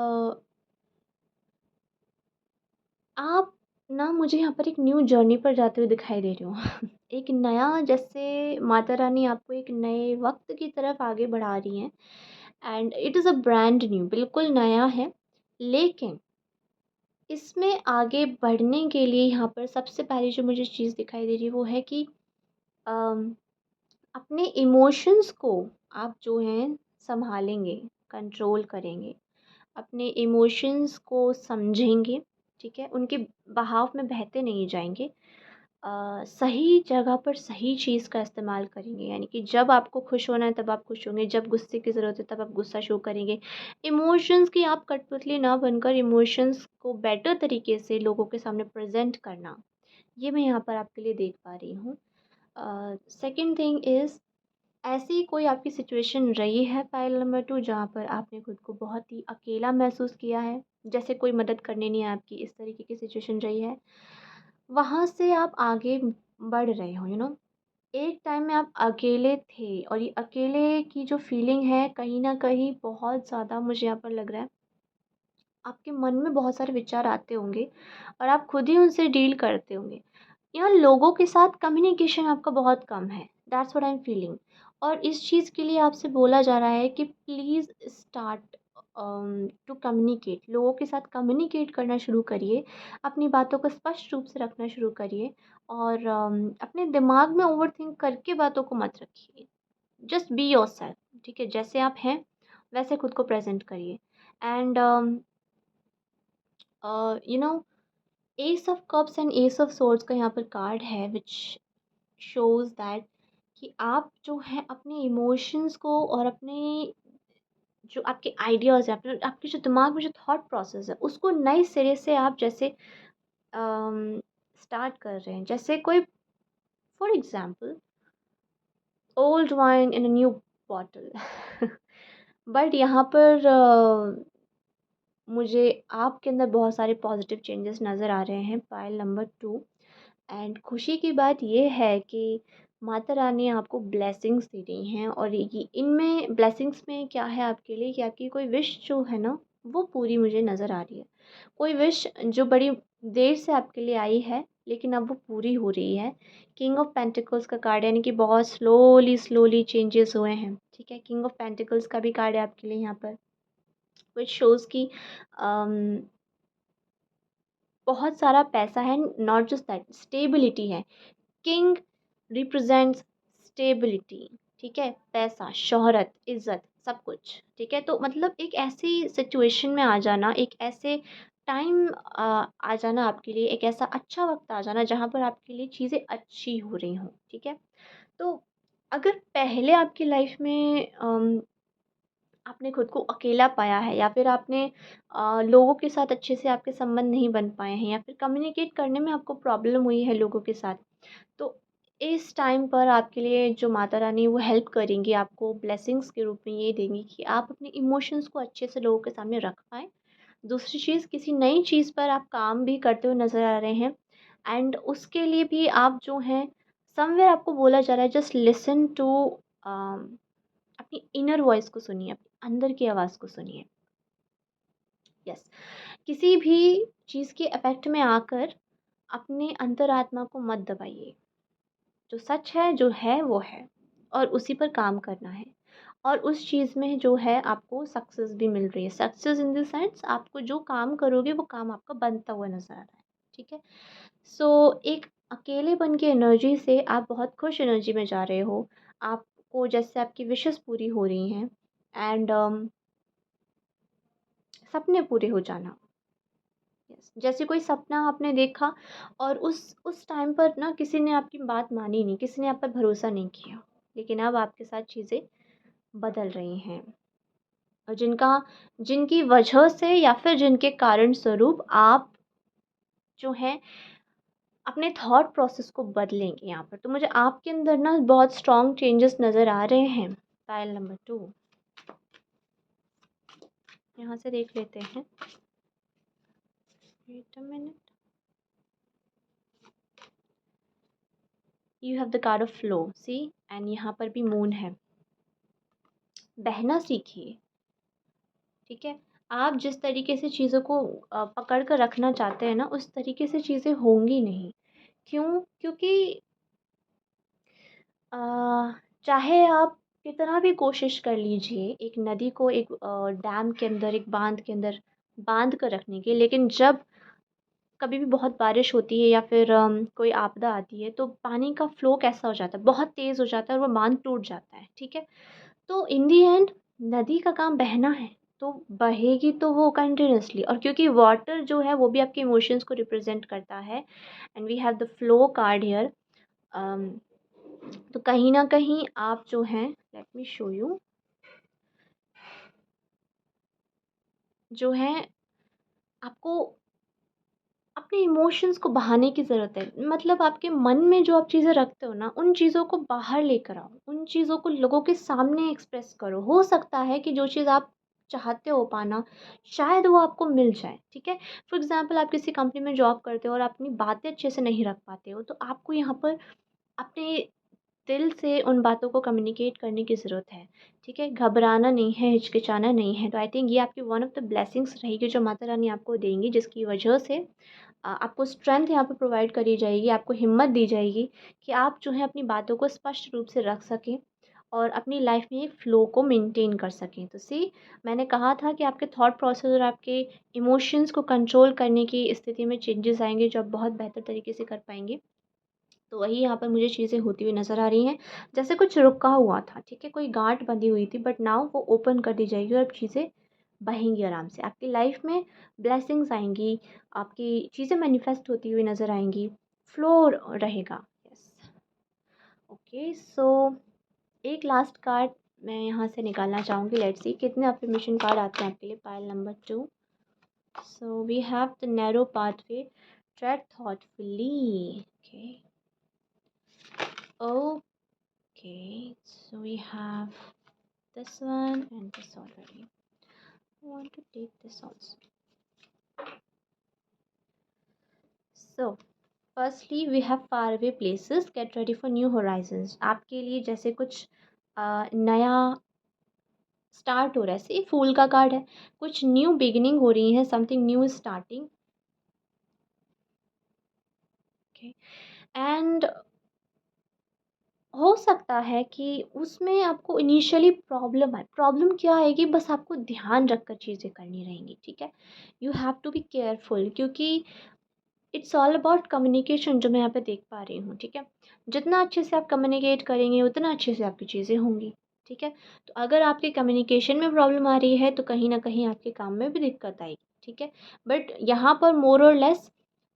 Speaker 1: आप ना मुझे यहाँ पर एक न्यू जर्नी पर जाते हुए दिखाई दे रहे हो. एक नया, जैसे माता रानी आपको एक नए वक्त की तरफ आगे बढ़ा रही हैं. And it is a brand new, बिल्कुल नया है. लेकिन इसमें आगे बढ़ने के लिए यहाँ पर सबसे पहली जो मुझे चीज़ दिखाई दे रही है वो है कि अम, अपने इमोशंस को आप जो हैं संभालेंगे, कंट्रोल करेंगे, अपने इमोशंस को समझेंगे. ठीक है, उनके बहाव में बहते नहीं जाएंगे. सही जगह पर सही चीज़ का इस्तेमाल करेंगे. यानी कि जब आपको खुश होना है तब आप खुश होंगे, जब गुस्से की ज़रूरत है तब आप गुस्सा शो करेंगे. इमोशंस की आप कठपुतली ना बनकर इमोशंस को बेटर तरीके से लोगों के सामने प्रेजेंट करना, ये मैं यहाँ पर आपके लिए देख पा रही हूँ. सेकंड थिंग इज़, ऐसी कोई आपकी सिचुएशन रही है फाइल नंबर 2 जहाँ पर आपने खुद को बहुत ही अकेला महसूस किया है, जैसे कोई मदद करने नहीं है आपकी, इस तरीके की सिचुएशन रही है. वहाँ से आप आगे बढ़ रहे हो. एक टाइम में आप अकेले थे और ये अकेले की जो फीलिंग है कहीं न कहीं बहुत ज़्यादा, मुझे यहाँ पर लग रहा है आपके मन में बहुत सारे विचार आते होंगे और आप खुद ही उनसे डील करते होंगे. यहाँ लोगों के साथ कम्युनिकेशन आपका बहुत कम है, that's what I am feeling. और इस चीज़ के लिए आपसे बोला जा रहा है कि प्लीज़ स्टार्ट टू कम्युनिकेट. लोगों के साथ कम्युनिकेट करना शुरू करिए, अपनी बातों को स्पष्ट रूप से रखना शुरू करिए. और अपने दिमाग में ओवर थिंक करके बातों को मत रखिए. Just be your self. ठीक है, जैसे आप हैं वैसे खुद को प्रेजेंट करिए. And you know S of cups and S of swords का यहाँ पर कार्ड है विच शोज़ दैट कि आप जो है अपने इमोशंस को और अपने जो आपके आइडियाज़ हैं, अपने आपके जो दिमाग में जो थॉट प्रोसेस है उसको नए सिरे से आप जैसे स्टार्ट कर रहे हैं. जैसे कोई, for example, old wine in a new bottle. But यहाँ पर मुझे आपके अंदर बहुत सारे पॉजिटिव चेंजेस नज़र आ रहे हैं पायल नंबर 2. एंड खुशी की बात ये है कि माता रानी आपको ब्लेसिंग्स दे रही हैं. और ये इनमें ब्लेसिंग्स में क्या है आपके लिए कि आपकी कोई विश जो है ना वो पूरी मुझे नज़र आ रही है. कोई विश जो बड़ी देर से आपके लिए आई है लेकिन अब वो पूरी हो रही है. किंग ऑफ पेंटिकल्स का कार्ड, यानी कि बहुत स्लोली स्लोली चेंजेस हुए हैं. ठीक है, किंग ऑफ पेंटिकल्स का भी कार्ड है आपके लिए यहाँ पर, विच शोज़ की बहुत सारा पैसा है. नॉट जस्ट दैट, स्टेबिलिटी है. King represents stability. ठीक है, पैसा, शोहरत, इज़्ज़त, सब कुछ. ठीक है, तो मतलब एक ऐसी सिचुएशन में आ जाना, एक ऐसे टाइम आ जाना आपके लिए, एक ऐसा अच्छा वक्त आ जाना जहाँ पर आपके लिए चीज़ें अच्छी हो रही हों. ठीक है, तो अगर पहले आपकी लाइफ में आपने खुद को अकेला पाया है, या फिर आपने लोगों के साथ अच्छे से आपके संबंध नहीं बन पाए हैं, या फिर कम्युनिकेट करने में आपको प्रॉब्लम हुई है लोगों के साथ, तो इस टाइम पर आपके लिए जो माता रानी वो हेल्प करेंगी, आपको ब्लेसिंग्स के रूप में ये देंगी कि आप अपने इमोशंस को अच्छे से लोगों के सामने रख पाएँ। दूसरी चीज़, किसी नई चीज़ पर आप काम भी करते हुए नज़र आ रहे हैं, एंड उसके लिए भी आप जो हैं, समवेयर आपको बोला जा रहा है, जस्ट लिसन टू अपनी इनर वॉइस को सुनिए, अपने अंदर की आवाज़ को सुनिए। यस, किसी भी चीज़ के इफ़ेक्ट में आकर अपने अंतरात्मा को मत दबाइए। जो सच है, जो है वो है, और उसी पर काम करना है, और उस चीज़ में जो है आपको सक्सेस भी मिल रही है। सक्सेस इन द सेंस, आपको जो काम करोगे वो काम आपका बनता हुआ नज़र आ रहा है, ठीक है? सो एक अकेलेपन की एनर्जी से आप बहुत खुश एनर्जी में जा रहे हो। आपको जैसे आपकी विशेज़ पूरी हो रही हैं, एंड सपने पूरे हो जाना। यस, जैसे कोई सपना आपने देखा और उस टाइम पर ना किसी ने आपकी बात मानी नहीं, किसी ने आप पर भरोसा नहीं किया, लेकिन अब आपके साथ चीज़ें बदल रही हैं, और जिनकी वजह से या फिर जिनके कारण स्वरूप आप जो है अपने थॉट प्रोसेस को बदलेंगे यहाँ पर। तो मुझे आपके अंदर ना बहुत स्ट्रॉन्ग चेंजेस नज़र आ रहे हैं। पायल नंबर 2, यहाँ से देख लेते हैं। Wait a minute. You have the card of flow, see, and यहाँ पर भी मून है। बहना सीखिए, ठीक है? आप जिस तरीके से चीज़ों को पकड़ कर रखना चाहते हैं ना, उस तरीके से चीज़ें होंगी नहीं। क्यों? क्योंकि अ, चाहे आप कितना भी कोशिश कर लीजिए एक नदी को एक डैम के अंदर, एक बांध के अंदर बांध कर रखने की, लेकिन जब कभी भी बहुत बारिश होती है या फिर कोई आपदा आती है, तो पानी का फ़्लो कैसा हो जाता है? बहुत तेज़ हो जाता है और वो बांध टूट जाता है, ठीक है? तो इन दी एंड नदी का काम बहना है, तो बहेगी तो वो कंटिन्यूअसली, और क्योंकि वाटर जो है वो भी आपके इमोशंस को रिप्रेजेंट करता है, and we have the flow card here. तो कहीं न कहीं आप जो हैं, लेट मी शो यू, जो है आपको अपने इमोशंस को बहाने की ज़रूरत है। मतलब आपके मन में जो आप चीज़ें रखते हो ना, उन चीज़ों को बाहर लेकर आओ, उन चीज़ों को लोगों के सामने एक्सप्रेस करो। हो सकता है कि जो चीज़ आप चाहते हो पाना, शायद वो आपको मिल जाए, ठीक है? फॉर एग्ज़ाम्पल, आप किसी कंपनी में जॉब करते हो और अपनी बातें अच्छे से नहीं रख पाते हो, तो आपको यहाँ पर अपने दिल से उन बातों को कम्युनिकेट करने की ज़रूरत है, ठीक है? घबराना नहीं है, हिचकिचाना नहीं है। तो आई थिंक ये आपकी वन ऑफ़ द ब्लेसिंग्स रहेगी जो माता रानी आपको देंगी, जिसकी वजह से आपको स्ट्रेंथ यहाँ पे प्रोवाइड करी जाएगी, आपको हिम्मत दी जाएगी कि आप जो है अपनी बातों को स्पष्ट रूप से रख सकें और अपनी लाइफ में एक फ़्लो को मेंटेन कर सकें। तो सी, मैंने कहा था कि आपके थॉट प्रोसेस और आपके इमोशंस को कंट्रोल करने की स्थिति में चेंजेस आएँगे, जो आप बहुत बेहतर तरीके से कर पाएँगे। तो वही यहाँ पर मुझे चीज़ें होती हुई नज़र आ रही हैं। जैसे कुछ रुका हुआ था, ठीक है? कोई गाँठ बंधी हुई थी, बट नाउ वो ओपन कर दी जाएगी और अब चीज़ें बहेंगी आराम से। आपकी लाइफ में ब्लेसिंग्स आएँगी, आपकी चीज़ें मैनिफेस्ट होती हुई नज़र आएँगी, फ्लो रहेगा। यस। ओके, सो एक लास्ट कार्ड मैं यहाँ से निकालना चाहूँगी। लेट्स सी कितने अफ़र्मेशन कार्ड आते हैं आपके लिए। Pile number 2। So we have the narrow pathway, tread thoughtfully. Okay. Okay, so we have this one and this already. I want to take this also. So, firstly we have faraway places, get ready for new horizons. आपके लिए जैसे कुछ नया start हो रहा है, से फूल का कार्ड है, कुछ न्यू बिगिनिंग हो रही है, something new is starting. Okay, and हो सकता है कि उसमें आपको इनिशियली प्रॉब्लम आए। प्रॉब्लम क्या आएगी, बस आपको ध्यान रख कर चीज़ें करनी रहेंगी, ठीक है? You have to be careful, क्योंकि इट्स ऑल अबाउट कम्युनिकेशन, जो मैं यहाँ पे देख पा रही हूँ, ठीक है? जितना अच्छे से आप कम्युनिकेट करेंगे, उतना अच्छे से आपकी चीज़ें होंगी, ठीक है? तो अगर आपके कम्युनिकेशन में प्रॉब्लम आ रही है, तो कहीं न कहीं आपके काम में भी दिक्कत आएगी, ठीक है? बट यहाँ पर मोर और लेस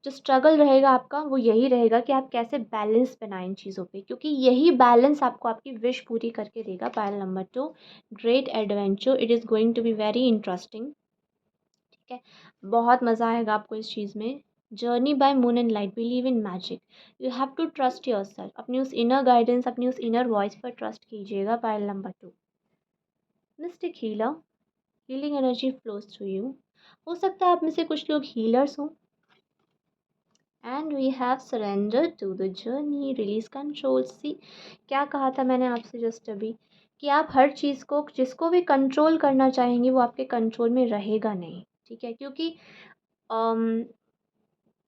Speaker 1: जो स्ट्रगल रहेगा आपका वो यही रहेगा कि आप कैसे बैलेंस बनाएं इन चीज़ों पे, क्योंकि यही बैलेंस आपको आपकी विश पूरी करके देगा। Pile number 2, great adventure, it is going to be very interesting. ठीक है, बहुत मज़ा आएगा आपको इस चीज़ में। Journey by moon and light, believe in magic, you have to trust yourself, अपनी उस इनर गाइडेंस, अपनी उस इनर वॉइस पर ट्रस्ट कीजिएगा। पायल number 2, mistake healer, healing energy flows through you. हो सकता है आप में से कुछ लोग हीलर्स हों। And we have surrender to the journey, release control. See, क्या कहा था मैंने आपसे जस्ट अभी, कि आप हर चीज़ को, जिसको भी कंट्रोल करना चाहेंगे वो आपके कंट्रोल में रहेगा नहीं। ठीक है, क्योंकि अम,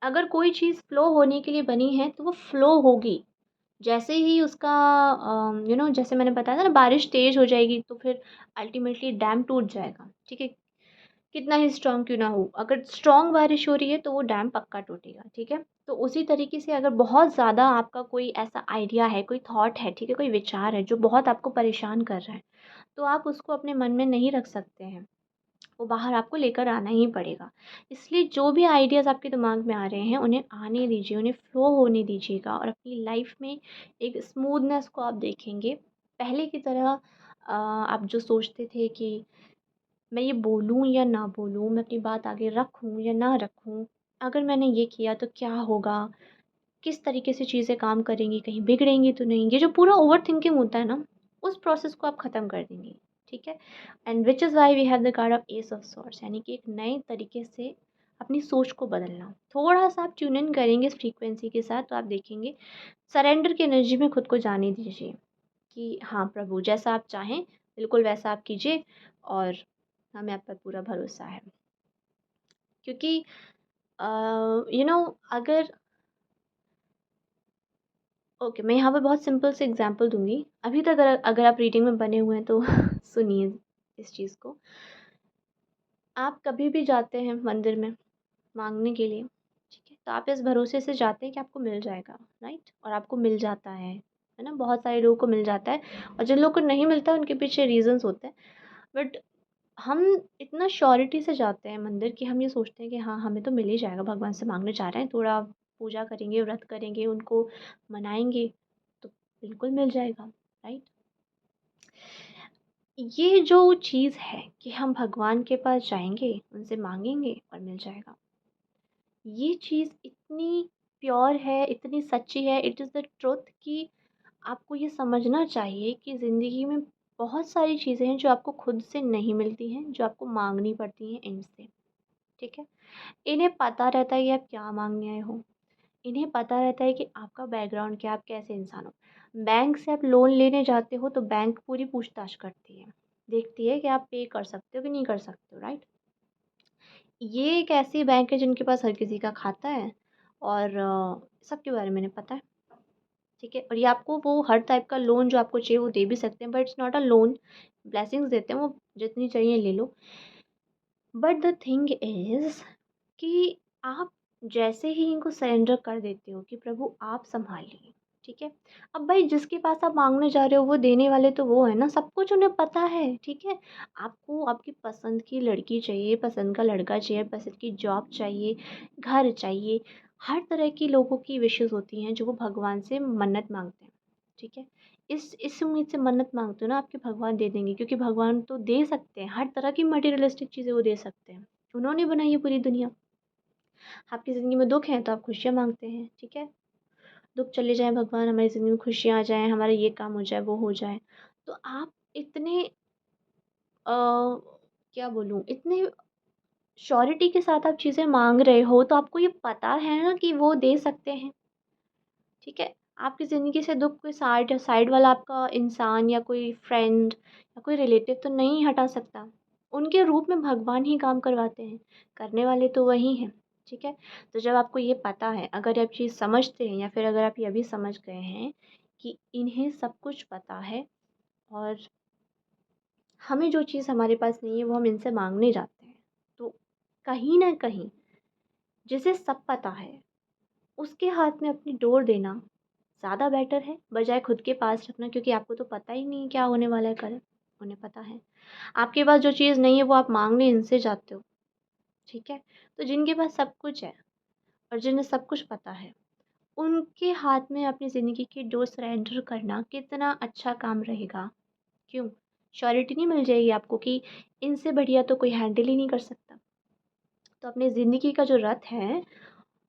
Speaker 1: अगर कोई चीज़ फ्लो होने के लिए बनी है तो वो फ्लो होगी। जैसे ही उसका जैसे मैंने बताया था ना, बारिश तेज़ हो जाएगी तो फिर अल्टीमेटली डैम टूट जाएगा। ठीक है, कितना ही स्ट्रॉन्ग क्यों ना हो, अगर स्ट्रॉन्ग बारिश हो रही है तो वो डैम पक्का टूटेगा। ठीक है, तो उसी तरीके से अगर बहुत ज़्यादा आपका कोई ऐसा आइडिया है, कोई थॉट है, ठीक है, कोई विचार है जो बहुत आपको परेशान कर रहा है, तो आप उसको अपने मन में नहीं रख सकते हैं, वो बाहर आपको लेकर आना ही पड़ेगा। इसलिए जो भी आइडियाज़ आपके दिमाग में आ रहे हैं उन्हें आने दीजिए, उन्हें फ़्लो होने दीजिएगा, और अपनी लाइफ में एक स्मूथनेस को आप देखेंगे। पहले की तरह आप जो सोचते थे कि मैं ये बोलूँ या ना बोलूँ, मैं अपनी बात आगे रखूँ या ना रखूँ, अगर मैंने ये किया तो क्या होगा, किस तरीके से चीज़ें काम करेंगी, कहीं बिगड़ेंगी तो नहीं, ये जो पूरा ओवरथिंकिंग होता है ना, उस प्रोसेस को आप ख़त्म कर देंगे। ठीक है, and which is why we have the card of ace of swords, यानी कि एक नए तरीके से अपनी सोच को बदलना। थोड़ा-सा आप ट्यून इन करेंगे इस फ्रीक्वेंसी के साथ तो आप देखेंगे, सरेंडर की एनर्जी में खुद को जाने दीजिए कि हाँ प्रभु, जैसा आप चाहें बिल्कुल वैसा आप कीजिए, और हमें आप पर पूरा भरोसा है। क्योंकि अगर ओके, मैं यहाँ पे बहुत सिंपल से एग्जांपल दूँगी। अभी तक अगर अगर आप रीडिंग में बने हुए हैं तो सुनिए इस चीज़ को। आप कभी भी जाते हैं मंदिर में माँगने के लिए, ठीक है? तो आप इस भरोसे से जाते हैं कि आपको मिल जाएगा, राइट? और आपको मिल जाता है ना? बहुत सारे लोगों को मिल जाता है, और जिन लोगों को नहीं मिलता उनके पीछे रीज़न्स होते हैं। बट हम इतना श्योरिटी से जाते हैं मंदिर कि हम ये सोचते हैं कि हाँ, हमें तो मिल ही जाएगा, भगवान से माँगने जा रहे हैं, थोड़ा पूजा करेंगे, व्रत करेंगे, उनको मनाएँगे, तो बिल्कुल मिल जाएगा, राइट? ये जो चीज़ है कि हम भगवान के पास जाएँगे, उनसे माँगेंगे और मिल जाएगा, ये चीज़ इतनी प्योर है, इतनी सच्ची है, इट इज़ द ट्रुथ कि आपको ये समझना चाहिए कि ज़िंदगी में बहुत सारी चीज़ें हैं जो आपको खुद से नहीं मिलती हैं, जो आपको माँगनी पड़ती हैं इनसे, ठीक है? इन्हें पता रहता है कि आप क्या माँगने आए हो, इन्हें पता रहता है कि आपका बैकग्राउंड क्या है, आप कैसे इंसान हो। बैंक से आप लोन लेने जाते हो तो बैंक पूरी पूछताछ करती है, देखती है कि आप पे कर सकते हो कि नहीं कर सकते हो, राइट? ये एक ऐसी बैंक है जिनके पास हर किसी का खाता है, और सबके बारे में इन्हें पता है, ठीक है? और ये आपको वो हर टाइप का लोन जो आपको चाहिए वो दे भी सकते हैं, but it's not a loan, blessings देते हैं वो, जितनी चाहिए ले लो। बट द थिंग इज़ कि आप जैसे ही इनको सरेंडर कर देते हो कि प्रभु आप सँभालिए, ठीक है? अब भाई जिसके पास आप माँगने जा रहे हो वो देने वाले तो वो है ना, सब कुछ उन्हें पता है, ठीक है? आपको आपकी पसंद की लड़की चाहिए, पसंद का लड़का चाहिए, पसंद की जॉब चाहिए, घर चाहिए, हर तरह की लोगों की विशेज़ होती हैं जो वो भगवान से मन्नत माँगते हैं, ठीक है? इस उम्मीद से मन्नत माँगते हो ना, आपके भगवान दे देंगे, क्योंकि भगवान तो दे सकते हैं, हर तरह की मटेरियलिस्टिक चीज़ें वो दे सकते हैं। उन्होंने बनाई है पूरी दुनिया। आपकी ज़िंदगी में दुःख है तो आप खुशियाँ माँगते हैं, ठीक है? दुःख चले जाएँ भगवान, हमारी ज़िंदगी में खुशियाँ आ जाएँ, हमारा ये काम हो जाए, वो हो जाए। तो आप इतने अ, क्या बोलूँ, इतने श्योरिटी के साथ आप चीज़ें माँग रहे हो तो आपको ये पता है ना कि वो दे सकते हैं, ठीक है? आपकी ज़िंदगी से दुःख कोई साइड साइड वाला आपका इंसान या कोई फ्रेंड या कोई रिलेटिव तो नहीं हटा सकता। उनके रूप में भगवान ही काम करवाते हैं, करने वाले तो वही हैं, ठीक है? तो जब आपको ये पता है, अगर आप चीज़ समझते हैं या फिर अगर आप ये भी समझ गए हैं कि इन्हें सब कुछ पता है, और हमें जो चीज़ हमारे पास नहीं है वो हम इनसे माँगने जाते हैं, तो कहीं न कहीं जिसे सब पता है उसके हाथ में अपनी डोर देना ज़्यादा बेटर है, बजाय खुद के पास रखना, क्योंकि आपको तो पता ही नहीं क्या होने वाला है कल। उन्हें पता है। आपके पास जो चीज़ नहीं है वो आप माँगने इनसे जाते हो, ठीक है? तो जिनके पास सब कुछ है, और जिन्हें सब कुछ पता है, उनके हाथ में अपनी ज़िंदगी की डोर सरेंडर करना कितना अच्छा काम रहेगा। क्यों? श्योरिटी नहीं मिल जाएगी आपको कि इनसे बढ़िया तो कोई हैंडल ही नहीं कर सकता। तो अपनी ज़िंदगी का जो रथ है,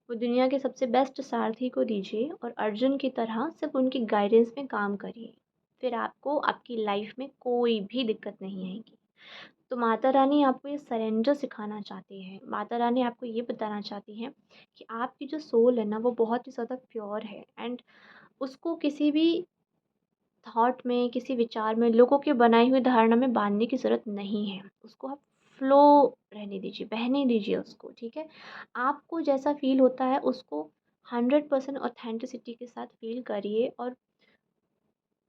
Speaker 1: वो दुनिया के सबसे बेस्ट सारथी को दीजिए और अर्जुन की तरह सिर्फ उनकी गाइडेंस में काम करिए। फिर आपको आपकी लाइफ में कोई भी दिक्कत नहीं आएगी। तो माता रानी आपको ये सरेंडर सिखाना चाहती है। माता रानी आपको ये बताना चाहती हैं कि आपकी जो सोल है ना, वो बहुत ही ज़्यादा प्योर है एंड उसको किसी भी थॉट में, किसी विचार में, लोगों की बनाई हुई धारणा में बाँधने की ज़रूरत नहीं है। उसको आप फ़्लो रहने दीजिए, बहने दीजिए उसको, ठीक है? आपको जैसा फ़ील होता है उसको 100% ऑथेंटिसिटी के साथ फ़ील करिए और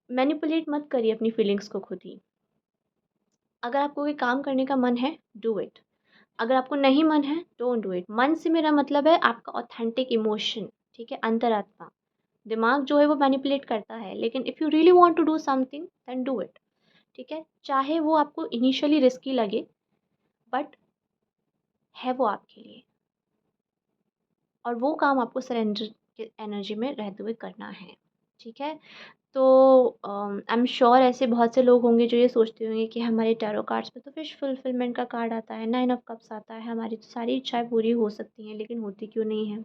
Speaker 1: मैनिपुलेट मत करिए अपनी फीलिंग्स को खुद ही। अगर आपको कोई काम करने का मन है, डू इट। अगर आपको नहीं मन है, डोंट डू इट। मन से मेरा मतलब है आपका ऑथेंटिक इमोशन, ठीक है? अंतरात्मा। दिमाग जो है वो मैनिपुलेट करता है, लेकिन if you really want to do something then do it. ठीक है? चाहे वो आपको इनिशियली रिस्की लगे, बट है वो आपके लिए और वो काम आपको सरेंडर के एनर्जी में रहते हुए करना है। ठीक है? तो आई एम श्योर ऐसे बहुत से लोग होंगे जो ये सोचते होंगे कि हमारे टैरो कार्ड्स में तो विश फुलफिलमेंट का कार्ड आता है, 9 ऑफ कप्स आता है, हमारी तो सारी इच्छाएँ पूरी हो सकती हैं, लेकिन होती क्यों नहीं हैं?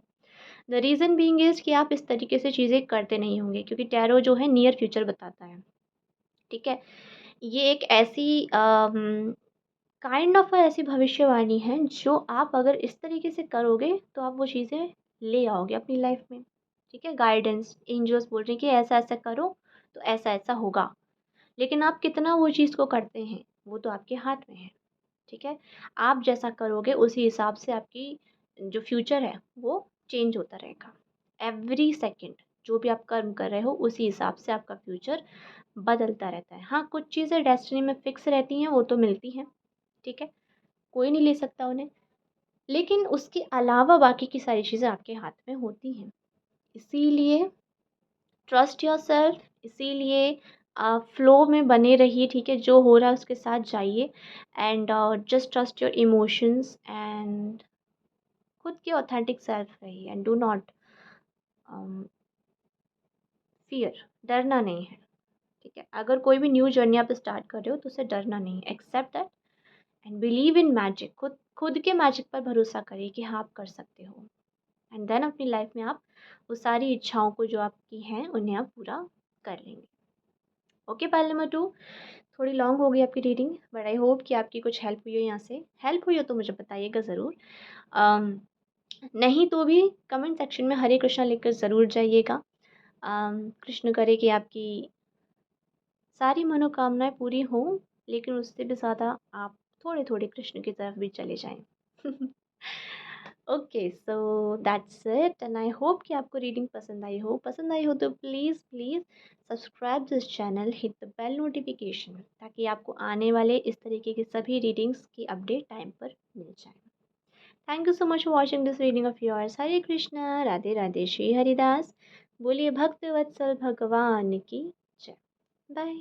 Speaker 1: द रीज़न बीइंग इज़ कि आप इस तरीके से चीज़ें करते नहीं होंगे, क्योंकि टैरो जो है नियर फ्यूचर बताता है। ठीक है? ये एक ऐसी काइंड ऑफ ऐसी भविष्यवाणी है जो आप अगर इस तरीके से करोगे तो आप वो चीज़ें ले आओगे अपनी लाइफ में। ठीक है? गाइडेंस एंजल्स बोल रहे हैं कि ऐसा-ऐसा करो तो ऐसा-ऐसा होगा। लेकिन आप कितना वो चीज़ को करते हैं, वो तो आपके हाथ में है। ठीक है? आप जैसा करोगे उसी हिसाब से आपकी जो फ्यूचर है वो चेंज होता रहेगा। एवरी सेकंड जो भी आप कर्म कर रहे हो उसी हिसाब से आपका फ्यूचर बदलता रहता है। हाँ, कुछ चीज़ें डेस्टिनी में फ़िक्स रहती हैं, वो तो मिलती हैं। ठीक है? कोई नहीं ले सकता उन्हें। लेकिन उसके अलावा बाकी की सारी चीज़ें आपके हाथ में होती हैं। इसीलिए ट्रस्ट योरसेल्फ, इसीलिए फ्लो में बने रहिए, ठीक है? जो हो रहा है उसके साथ जाइए and just trust your emotions and खुद के ऑथेंटिक सेल्फ रहिए एंड डू नॉट फ़ियर, डरना नहीं है, ठीक है? अगर कोई भी न्यू जर्नी आप स्टार्ट कर रहे हो तो उससे डरना नहीं है। Accept that and believe in magic. खुद खुद के मैजिक पर भरोसा करिए कि हाँ, आप कर सकते हो। एंड देन अपनी लाइफ में आप वो सारी इच्छाओं को जो आपकी हैं उन्हें आप पूरा कर लेंगे। ओके, पाइल नंबर 2 थोड़ी लॉन्ग हो गई आपकी रीडिंग, बट आई होप कि आपकी कुछ हेल्प हुई हो यहाँ से। हेल्प हुई हो तो मुझे बताइएगा ज़रूर। अम, नहीं तो भी कमेंट सेक्शन में हरे कृष्णा लिखकर ज़रूर जाइएगा। कृष्ण करे कि आपकी सारी मनोकामनाएँ पूरी हों, लेकिन उससे भी ज़्यादा आप थोड़े-थोड़े कृष्ण की तरफ भी चले जाएँ। Okay, so that's it and I hope कि आपको रीडिंग पसंद आई हो तो please please subscribe this channel, hit the bell notification ताकि आपको आने वाले इस तरीके की सभी रीडिंग्स की अपडेट टाइम पर मिल जाए। Thank you so much for watching this reading of yours. Hare Krishna, Radhe Radhe, Shri Haridas. बोलिए भक्त वत्सल भगवान की जय। बाय।